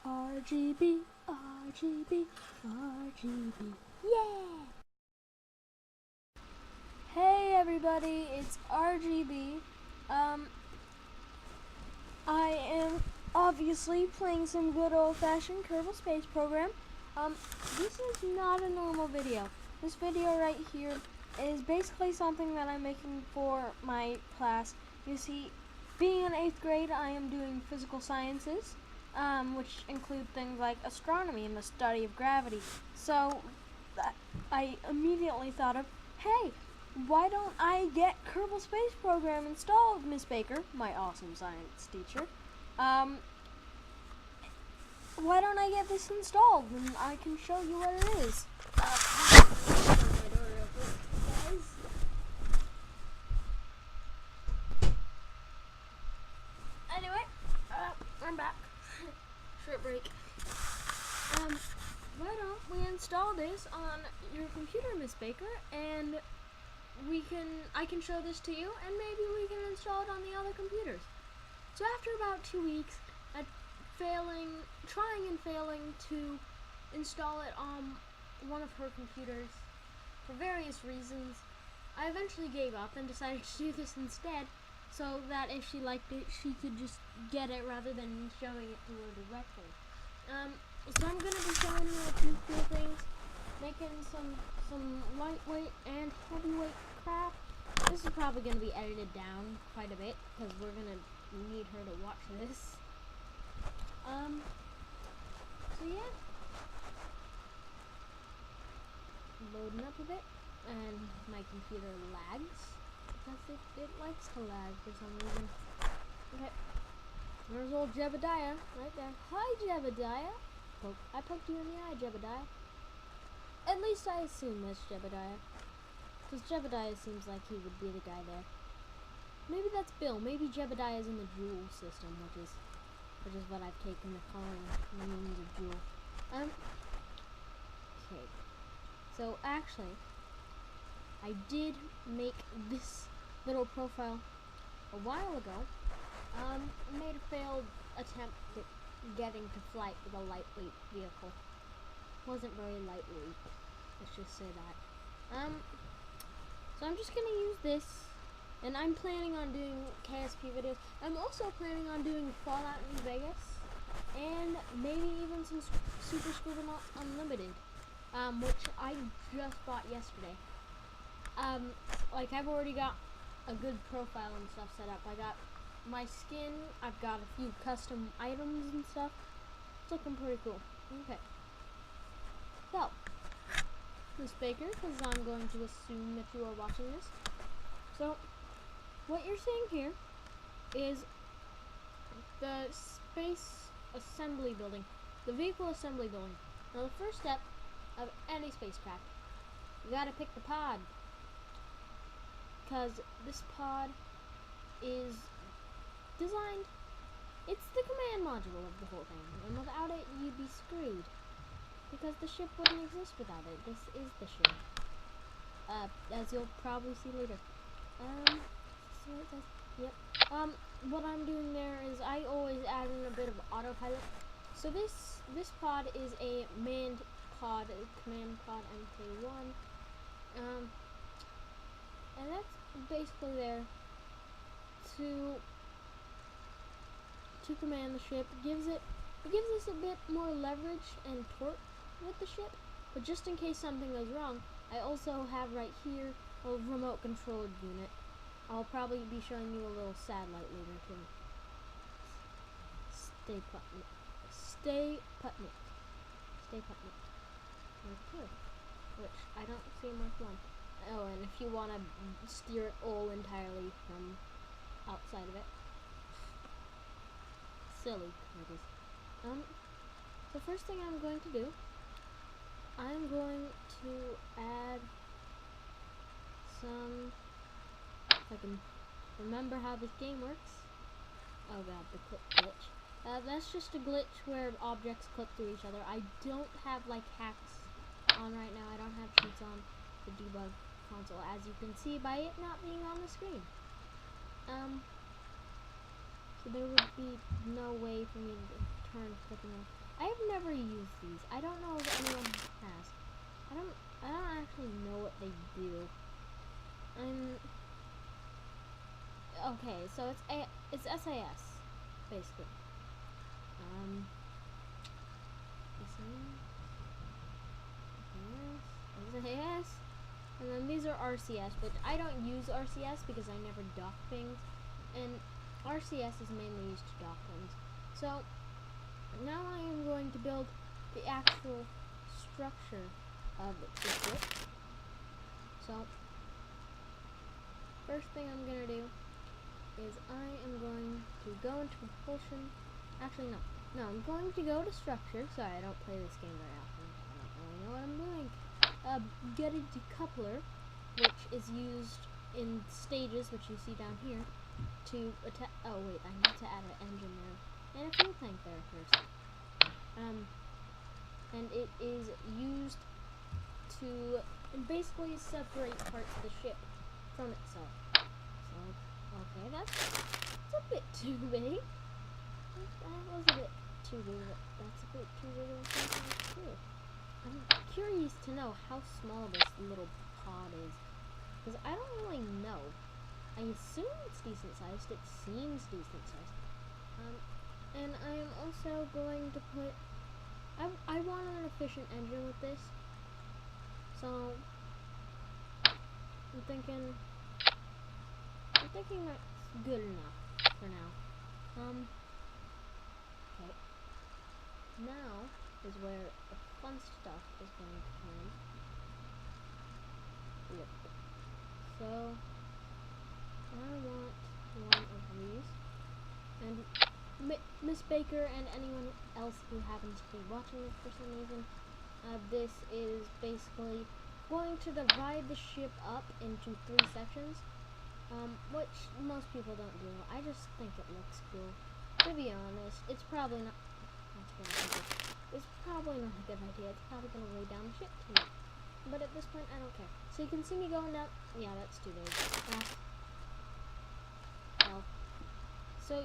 RGB, RGB, RGB, yeah! Hey everybody, it's RGB. I am obviously playing some good old-fashioned Kerbal Space Program. This is not a normal video. This video right here is basically something that I'm making for my class. You see, being in 8th grade, I am doing physical sciences, which include things like astronomy and the study of gravity. So I immediately thought of, hey, why don't I get Kerbal Space Program installed, Miss Baker, my awesome science teacher? Why don't I get this installed and I can show you what it is? Anyway, I'm back. Short break. Why don't we install this on your computer, Miss Baker, and I can show this to you, and maybe we can install it on the other computers. So after about 2 weeks at trying and failing to install it on one of her computers for various reasons, I eventually gave up and decided to do this instead, so that if she liked it, she could just get it rather than showing it to her directly. So I'm gonna be showing you a few cool things, making some lightweight and heavyweight crap. This is probably gonna be edited down quite a bit because we're gonna need her to watch this. So yeah, loading up a bit, and my computer lags because it likes to lag for some reason. Okay, there's old Jebediah right there. Hi, Jebediah. I poked you in the eye, Jebediah. At least I assume that's Jebediah, because Jebediah seems like he would be the guy there. Maybe that's Bill. Maybe Jebediah is in the Joule system, which is what I've taken to calling the means of Joule. Okay. So actually, I did make this little profile a while ago. Made a failed attempt at getting to flight with a lightweight vehicle. Wasn't very lightweight. Let's just say that. So I'm just gonna use this, and I'm planning on doing KSP videos. I'm also planning on doing Fallout New Vegas, and maybe even some Super Scuba Nauts Unlimited, which I just bought yesterday. Like I've already got a good profile and stuff set up. I got my skin, I've got a few custom items and stuff. It's looking pretty cool. Okay. So, Miss Baker, because I'm going to assume that you are watching this. So, what you're seeing here is the space assembly building, the vehicle assembly building. Now, the first step of any spacecraft, you gotta pick the pod, because this pod is designed, it's the command module of the whole thing, and without it, you'd be screwed. Because the ship wouldn't exist without it. This is the ship. As you'll probably see later. Yep. What I'm doing there is I always add in a bit of autopilot. So this pod is a manned pod, command pod MK1. And that's basically there to command the ship. It gives us a bit more leverage and torque with the ship, but just in case something goes wrong, I also have right here a remote controlled unit. I'll probably be showing you a little satellite later too. Stay putnik. Stay putnik. Stay putnik. Mark 2, which I don't see Mark 1. Oh, and if you want to steer it all entirely from outside of it. Silly. It is. The first thing I'm going to do, I'm going to add some, if I can remember how this game works. Oh god, the clip glitch. That's just a glitch where objects clip through each other. I don't have like hacks on right now. I don't have cheats on the debug console, as you can see by it not being on the screen. So there would be no way for me turn flipping off. I have never used these. I don't know if anyone has. I don't actually know what they do. Okay, so it's SAS basically. SAS, and then these are RCS, but I don't use RCS because I never dock things, and RCS is mainly used to dock things. So now I am going to build the actual structure of the ship. So first thing I'm gonna do is I am going to go into propulsion. Actually, no, I'm going to go to structure. Sorry, I don't play this game very often. I don't really know what I'm doing. Get a decoupler, which is used in stages, which you see down here, to attack. Oh wait, I need to add an engine there and a fuel tank there first. And it is used to basically separate parts of the ship from itself. So, okay, that's a bit too big. That was a bit too big. That's a bit too big of a thing too. I'm curious to know how small this little pod is, because I don't really know. I assume it's decent sized. It seems decent sized. And I'm also going to put. I want an efficient engine with this, so I'm thinking that's good enough for now. Okay. Now is where the fun stuff is going to come in. Yep. So I want one of these, and Miss Baker and anyone else who happens to be watching this for some reason, this is basically going to divide the ship up into 3 sections, which most people don't do. I just think it looks cool. To be honest, it's probably not. It's probably not a good idea. It's probably gonna weigh down the ship too much. But at this point, I don't care. So you can see me going down. Yeah, that's too big. Well, so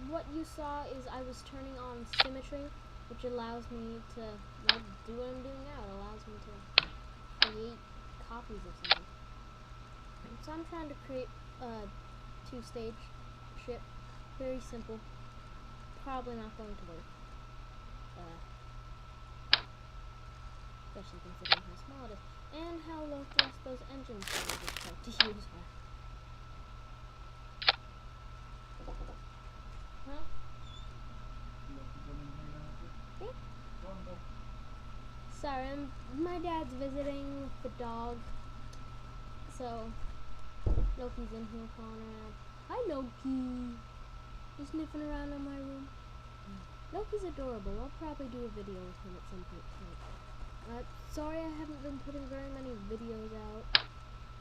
what you saw is I was turning on symmetry, which allows me to do what I'm doing now. It allows me to create copies of something. So I'm trying to create a 2-stage ship. Very simple. Probably not going to work. Especially considering how small it is and how low thrust those engines that we just tried to use are. Well, yeah. Sorry, my dad's visiting with the dog, so Loki's in here calling around. Hi, Loki. He's sniffing around in my room. Loki's adorable. I'll probably do a video with him at some point tonight. Sorry I haven't been putting very many videos out.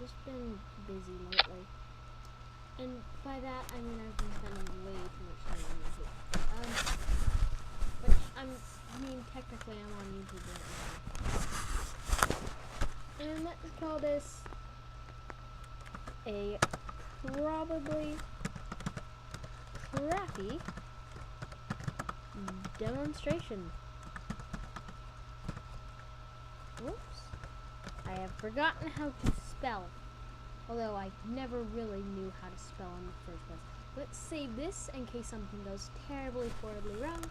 Just been busy lately. And by that, I mean I've been spending way too much time on YouTube. But technically I'm on YouTube right now. And let's call this a probably crappy demonstration. Whoops. I have forgotten how to spell. Although I never really knew how to spell in the first place. Let's save this in case something goes terribly, horribly wrong.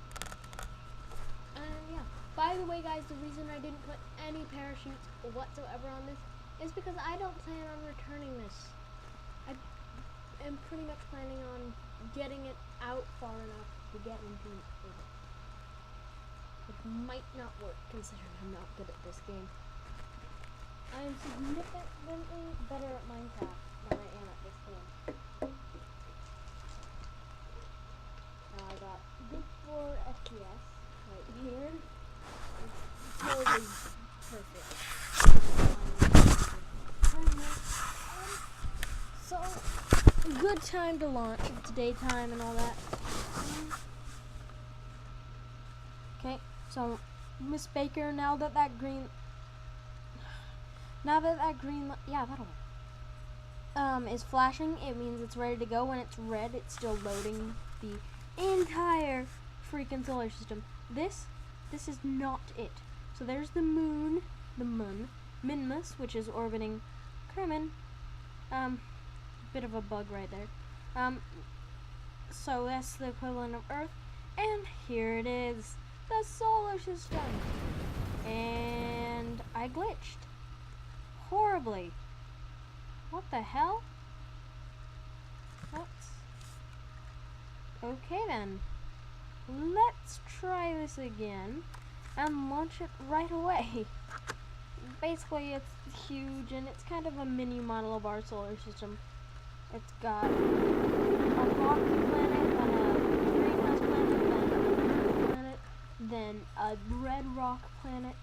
And yeah. By the way, guys, the reason I didn't put any parachutes whatsoever on this is because I don't plan on returning this. I am pretty much planning on getting it out far enough to get into it. Which might not work considering I'm not good at this game. I am significantly better at Minecraft than I am at this game. Now I got good 4 FPS right here. It's totally perfect. So, good time to launch. It's daytime and all that. Okay, so Miss Baker, now that that green, yeah, that'll work, is flashing, it means it's ready to go. When it's red, it's still loading the entire freaking solar system. This is not it. So there's the moon, Minmus, which is orbiting Kerman. Bit of a bug right there. So that's the equivalent of Earth. And here it is, the solar system. And I glitched. Horribly. What the hell? Okay then. Let's try this again and launch it right away. Basically, it's huge and it's kind of a mini model of our solar system. It's got a rocky planet, then a greenhouse planet, then a planet, then a red rock planet,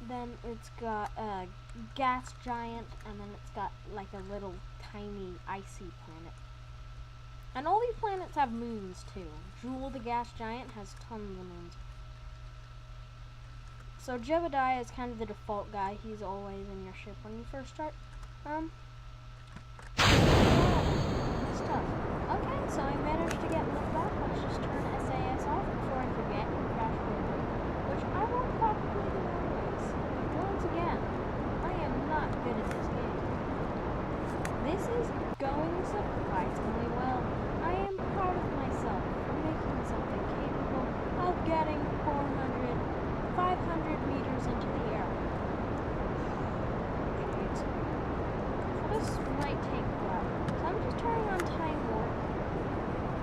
then it's got a gas giant, and then it's got like a little tiny icy planet. And all these planets have moons too. Jewel the gas giant has tons of moons. So Jebediah is kind of the default guy. He's always in your ship when you first start. Stuff. Okay, so I managed to get lit back. Let's just turn SAS off before I forget and crash quickly, which I will probably do anyways. Once again, I am not good at this game. This is going surprisingly well. I am proud of myself for making something capable of getting 500 meters into the air. Jeez. So this might take a while. So I'm just turning on time warp.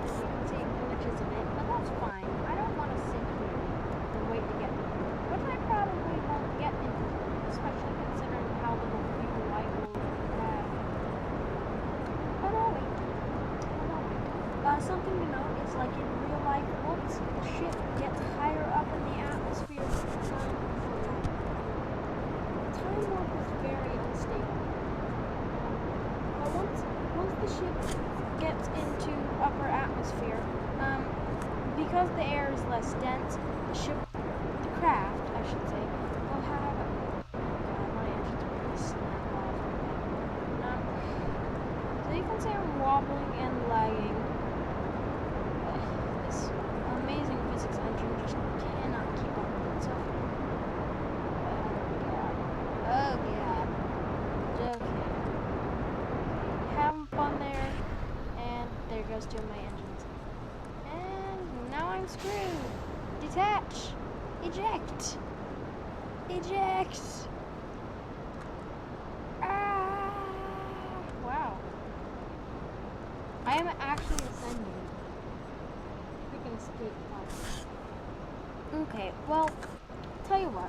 As you can see, it glitches a bit, but that's fine. I don't want to sit here and wait to get into it, which I probably won't get into, especially considering how little fuel I will have. But I'll wait. Something to note is, like in real life, once the ship gets higher up in the atmosphere, time warp is very unstable. But once the ship gets into upper atmosphere, because the air is less dense, the craft, I should say, will have. Oh god, my engine's really snap off. So you can say I'm wobbling and lagging. This amazing physics engine just cannot keep up with itself. Oh god. Okay. Having fun there, and there goes two of my engines. And now I'm screwed. Detach! Eject! Eject! Ah! Wow. I am actually ascending. Escape pod. Okay, well, tell you what.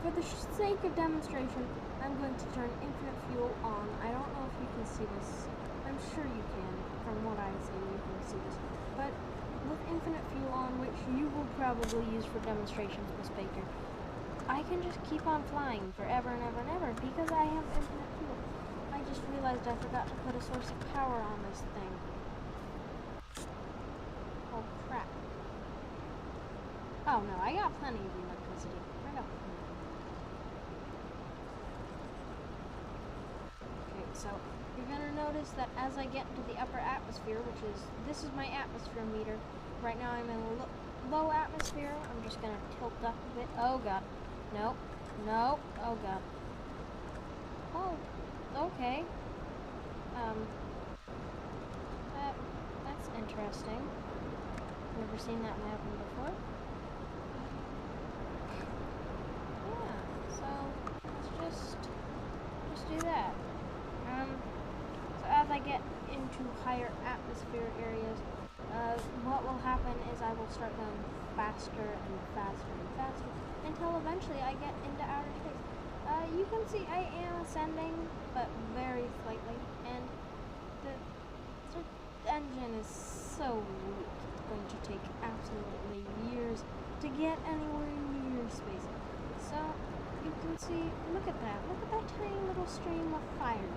For the sake of demonstration, I'm going to turn infinite fuel on. I don't know if you can see this. I'm sure you can. From what I say, you can see this. But with infinite fuel on, which you will probably use for demonstrations, Miss Baker, I can just keep on flying forever and ever and ever because I have infinite fuel. I just realized I forgot to put a source of power on this thing. Oh crap. Oh no, I got plenty of electricity. I got plenty. Okay, so you're gonna notice that as I get into the upper atmosphere, this is my atmosphere meter. Right now I'm in low atmosphere. I'm just gonna tilt up a bit. Oh god. Nope. Nope. Oh god. Oh, okay. That's interesting. Never seen that happen before. Yeah, so let's just do that. So as I get into higher atmosphere areas, what will happen is I will start going faster and faster and faster until eventually I get into outer space. You can see I am ascending, but very slightly, and the engine is so weak. It's going to take absolutely years to get anywhere near space. So you can see, look at that tiny little stream of fire.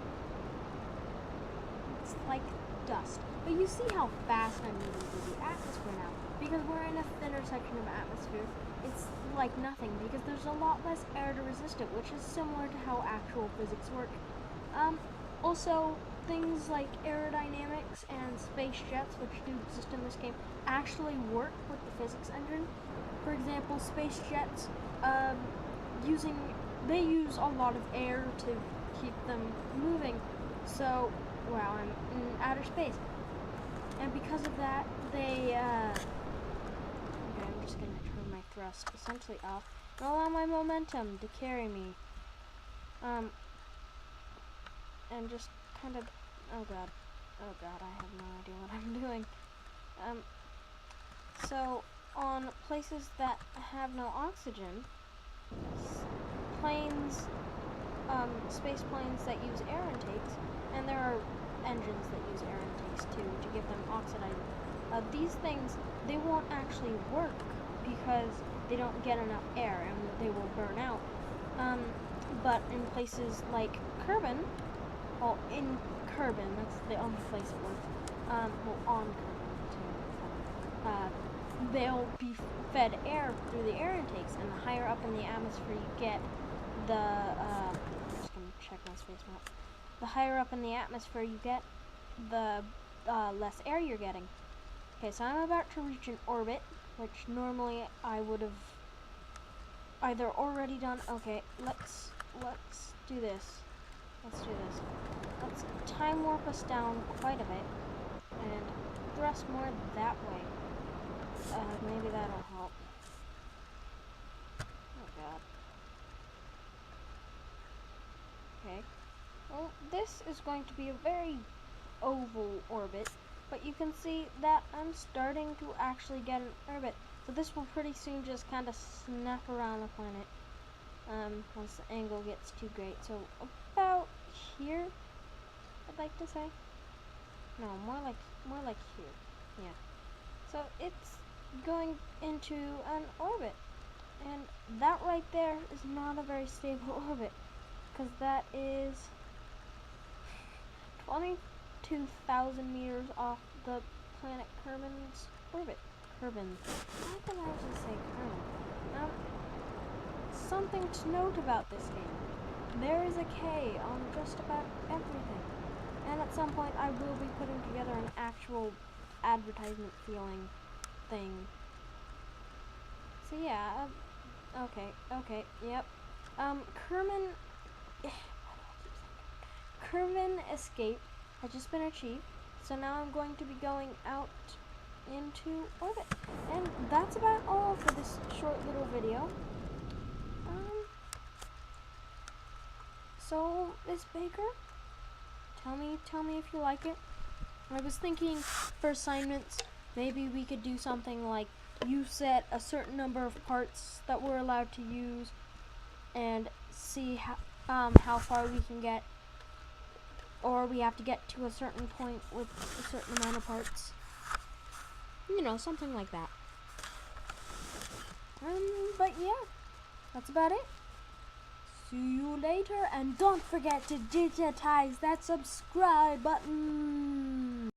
It's like dust. But you see how fast I'm moving through the atmosphere now. Because we're in a thinner section of atmosphere, it's like nothing because there's a lot less air to resist it, which is similar to how actual physics work. Also, things like aerodynamics and space jets, which do exist in this game, actually work with the physics engine. For example, space jets, they use a lot of air to keep them moving. So, wow, I'm in outer space. And because of that, okay, I'm just going to turn my thrust essentially off and allow my momentum to carry me. And just kind of, oh god, I have no idea what I'm doing. So, on places that have no oxygen, space planes that use air intakes, and there are engines that use air intakes too to give them oxidizing. These things, they won't actually work because they don't get enough air and they will burn out. But in places like Kerbin, well, in Kerbin, that's the only place it works, on Kerbin too, they'll be fed air through the air intakes, and the higher up in the atmosphere you get, I'm just going to check my space map. The higher up in the atmosphere you get, the less air you're getting. Okay, so I'm about to reach an orbit, which normally I would have either already done. Okay, let's do this. Let's time warp us down quite a bit and thrust more that way. Maybe that'll help. Oh god. Okay. Well, this is going to be a very oval orbit, but you can see that I'm starting to actually get an orbit. So this will pretty soon just kind of snap around the planet once the angle gets too great. So about here, I'd like to say. No, more like here. Yeah. So it's going into an orbit, and that right there is not a very stable orbit, because that is 22,000 meters off the planet Kerbin's orbit. Kerbin. Why did I just say Kerbin? Something to note about this game. There is a K on just about everything. And at some point I will be putting together an actual advertisement feeling thing. So yeah, okay, yep. Kerbin escape has just been achieved, so now I'm going to be going out into orbit. And that's about all for this short little video. So, Miss Baker, tell me if you like it. I was thinking for assignments, maybe we could do something like you set a certain number of parts that we're allowed to use, and see how far we can get, or we have to get to a certain point with a certain amount of parts. You know, something like that. But yeah, that's about it. See you later, and don't forget to digitize that subscribe button.